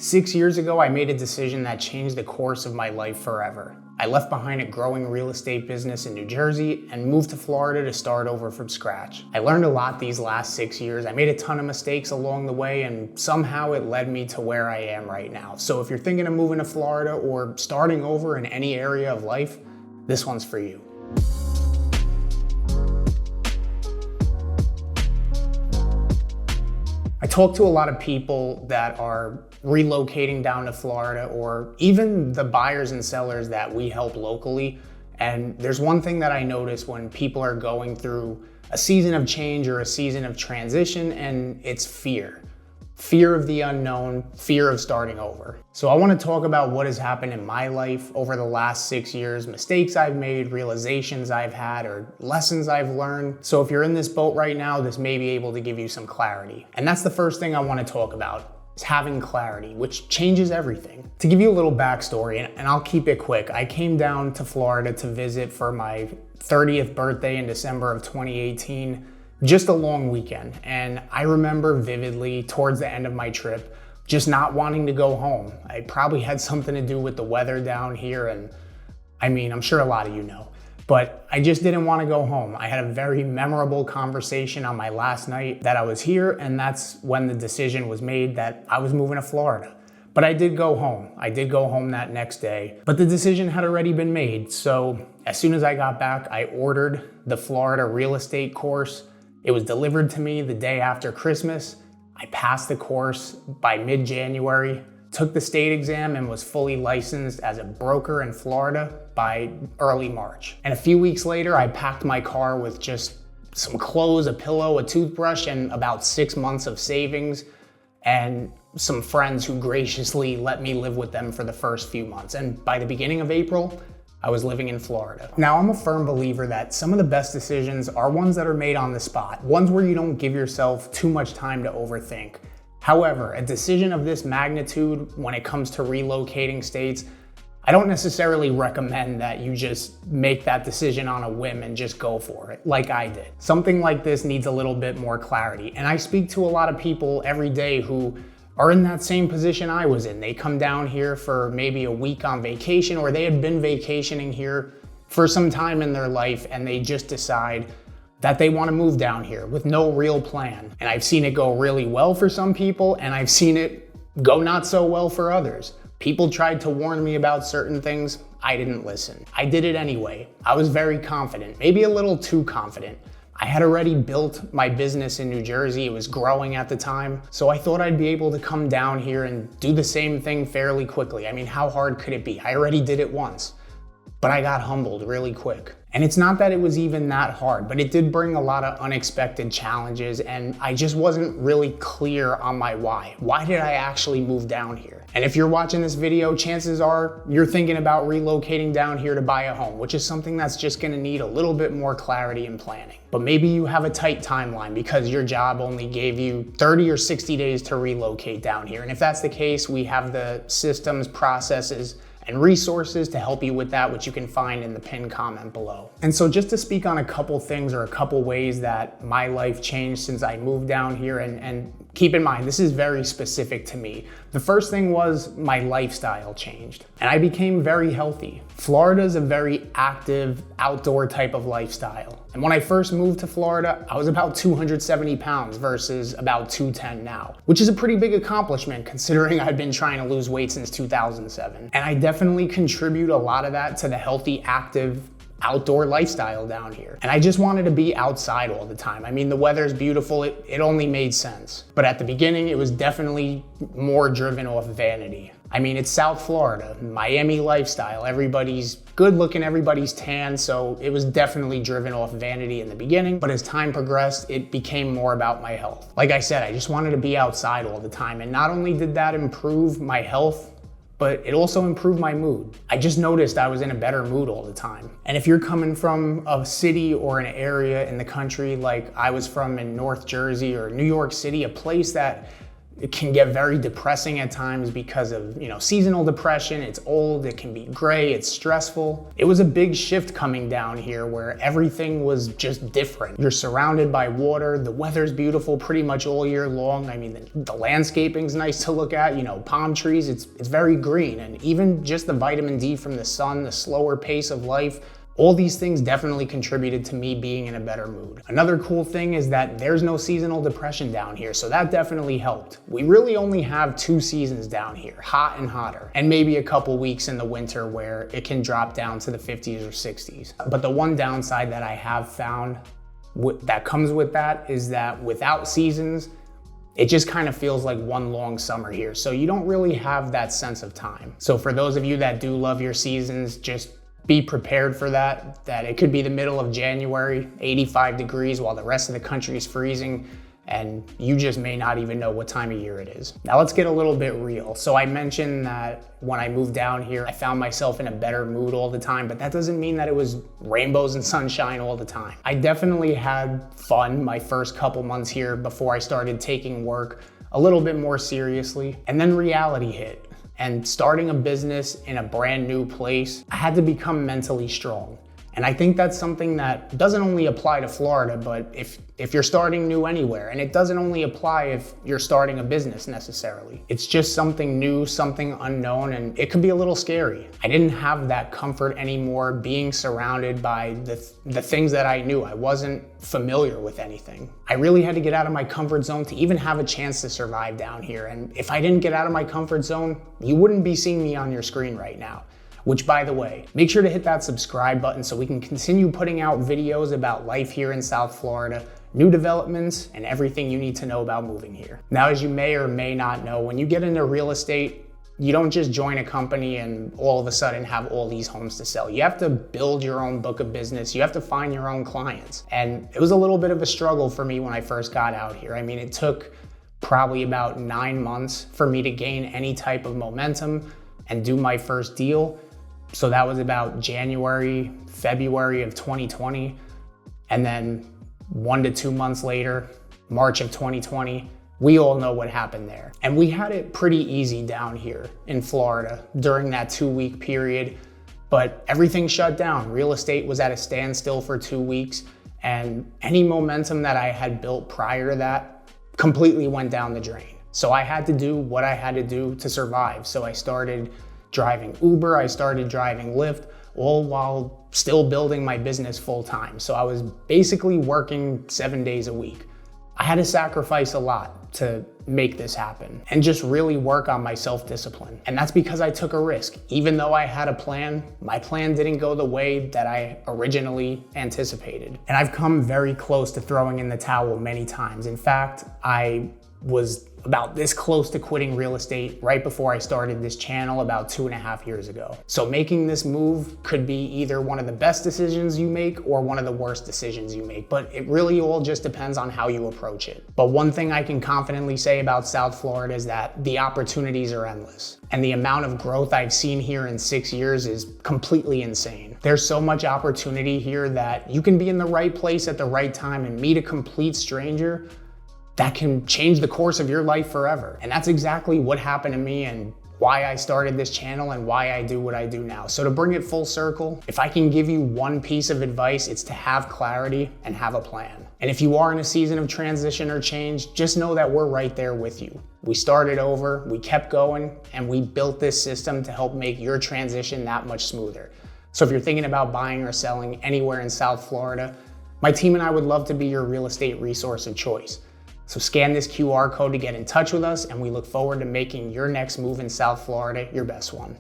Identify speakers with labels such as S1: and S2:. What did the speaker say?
S1: 6 years ago, I made a decision that changed the course of my life forever. I left behind a growing real estate business in New Jersey and moved to Florida to start over from scratch. I learned a lot these last 6 years. I made a ton of mistakes along the way, and somehow it led me to where I am right now. So if you're thinking of moving to Florida or starting over in any area of life, this one's for you. I talk to a lot of people that are relocating down to Florida, or even the buyers and sellers that we help locally. And there's one thing that I notice when people are going through a season of change or a season of transition, and it's fear. Fear of the unknown, fear of starting over. So I want to talk about what has happened in my life over the last 6 years, mistakes I've made, realizations I've had, or lessons I've learned. So if you're in this boat right now, this may be able to give you some clarity. And that's the first thing I want to talk about, is having clarity, which changes everything. To give you a little backstory, and I'll keep it quick, I came down to Florida to visit for my 30th birthday in December of 2018. Just a long weekend. And I remember vividly towards the end of my trip, just not wanting to go home. I probably had something to do with the weather down here. And I mean, I'm sure a lot of you know, but I just didn't want to go home. I had a very memorable conversation on my last night that I was here. And that's when the decision was made that I was moving to Florida. But I did go home. I did go home that next day, but the decision had already been made. So as soon as I got back, I ordered the Florida real estate course. It was delivered to me the day after Christmas. I passed the course by mid-January, took the state exam, and was fully licensed as a broker in Florida by early March. And a few weeks later, I packed my car with just some clothes, a pillow, a toothbrush, and about 6 months of savings, and some friends who graciously let me live with them for the first few months. And by the beginning of April, I was living in Florida. Now, I'm a firm believer that some of the best decisions are ones that are made on the spot, ones where you don't give yourself too much time to overthink. However, a decision of this magnitude, when it comes to relocating states, I don't necessarily recommend that you just make that decision on a whim and just go for it, like I did. Something like this needs a little bit more clarity. And I speak to a lot of people every day who are in that same position I was in. They come down here for maybe a week on vacation, or they had been vacationing here for some time in their life, and they just decide that they want to move down here with no real plan. And I've seen it go really well for some people, and I've seen it go not so well for others. People tried to warn me about certain things. I didn't listen. I did it anyway. I was very confident, maybe a little too confident. I had already built my business in New Jersey. It was growing at the time. So I thought I'd be able to come down here and do the same thing fairly quickly. I mean, how hard could it be? I already did it once, but I got humbled really quick. And it's not that it was even that hard, but it did bring a lot of unexpected challenges, and I just wasn't really clear on my why. Why did I actually move down here? And if you're watching this video, chances are you're thinking about relocating down here to buy a home, which is something that's just gonna need a little bit more clarity and planning. But maybe you have a tight timeline because your job only gave you 30 or 60 days to relocate down here. And if that's the case, we have the systems, processes, and resources to help you with that, which you can find in the pinned comment below. And so just to speak on a couple things or a couple ways that my life changed since I moved down here, and keep in mind, this is very specific to me. The first thing was my lifestyle changed, and I became very healthy. Florida is a very active, outdoor type of lifestyle. And when I first moved to Florida, I was about 270 pounds versus about 210 now, which is a pretty big accomplishment considering I've been trying to lose weight since 2007. And I definitely contribute a lot of that to the healthy, active, outdoor lifestyle down here. And I just wanted to be outside all the time. I mean, the weather's beautiful, it only made sense. But at the beginning, it was definitely more driven off vanity. I mean, it's South Florida, Miami lifestyle. Everybody's good looking, everybody's tan, so it was definitely driven off vanity in the beginning. But as time progressed, it became more about my health. Like I said, I just wanted to be outside all the time. And not only did that improve my health, but it also improved my mood. I just noticed I was in a better mood all the time. And if you're coming from a city or an area in the country like I was from in North Jersey or New York City, a place that It can get very depressing at times because of, seasonal depression. It's old, it can be gray, it's stressful. It was a big shift coming down here where everything was just different. You're surrounded by water, the weather's beautiful pretty much all year long. I mean, the landscaping's nice to look at, palm trees, it's very green. And even just the vitamin D from the sun, the slower pace of life, all these things definitely contributed to me being in a better mood. Another cool thing is that there's no seasonal depression down here, so that definitely helped. We really only have 2 seasons down here, hot and hotter, and maybe a couple weeks in the winter where it can drop down to the 50s or 60s. But the one downside that I have found that comes with that is that without seasons, it just kind of feels like one long summer here. So you don't really have that sense of time. So for those of you that do love your seasons, just be prepared for that it could be the middle of January, 85 degrees while the rest of the country is freezing, and you just may not even know what time of year it is. Now let's get a little bit real. So I mentioned that when I moved down here, I found myself in a better mood all the time, but that doesn't mean that it was rainbows and sunshine all the time. I definitely had fun my first couple months here before I started taking work a little bit more seriously, and then reality hit. And starting a business in a brand new place, I had to become mentally strong. And I think that's something that doesn't only apply to Florida, but if you're starting new anywhere, and it doesn't only apply if you're starting a business necessarily. It's just something new, something unknown, and it could be a little scary. I didn't have that comfort anymore being surrounded by the things that I knew. I wasn't familiar with anything. I really had to get out of my comfort zone to even have a chance to survive down here. And if I didn't get out of my comfort zone, you wouldn't be seeing me on your screen right now. Which, by the way, make sure to hit that subscribe button so we can continue putting out videos about life here in South Florida, new developments, and everything you need to know about moving here. Now, as you may or may not know, when you get into real estate, you don't just join a company and all of a sudden have all these homes to sell. You have to build your own book of business. You have to find your own clients. And it was a little bit of a struggle for me when I first got out here. I mean, it took probably about 9 months for me to gain any type of momentum and do my first deal. So that was about January, February of 2020. And then 1 to 2 months later, March of 2020, we all know what happened there. And we had it pretty easy down here in Florida during that 2-week period, but everything shut down. Real estate was at a standstill for 2 weeks, and any momentum that I had built prior to that completely went down the drain. So I had to do what I had to do to survive. So I started driving Uber, I started driving Lyft, all while still building my business full time. So I was basically working 7 days a week. I had to sacrifice a lot to make this happen and just really work on my self-discipline. And that's because I took a risk. Even though I had a plan, my plan didn't go the way that I originally anticipated. And I've come very close to throwing in the towel many times. In fact, I was about this close to quitting real estate right before I started this channel about 2.5 years ago. So making this move could be either one of the best decisions you make or one of the worst decisions you make, but it really all just depends on how you approach it. But one thing I can confidently say about South Florida is that the opportunities are endless. And the amount of growth I've seen here in 6 years is completely insane. There's so much opportunity here that you can be in the right place at the right time and meet a complete stranger that can change the course of your life forever. And that's exactly what happened to me and why I started this channel and why I do what I do now. So to bring it full circle, if I can give you one piece of advice, it's to have clarity and have a plan. And if you are in a season of transition or change, just know that we're right there with you. We started over, we kept going, and we built this system to help make your transition that much smoother. So if you're thinking about buying or selling anywhere in South Florida, my team and I would love to be your real estate resource of choice. So scan this QR code to get in touch with us, and we look forward to making your next move in South Florida your best one.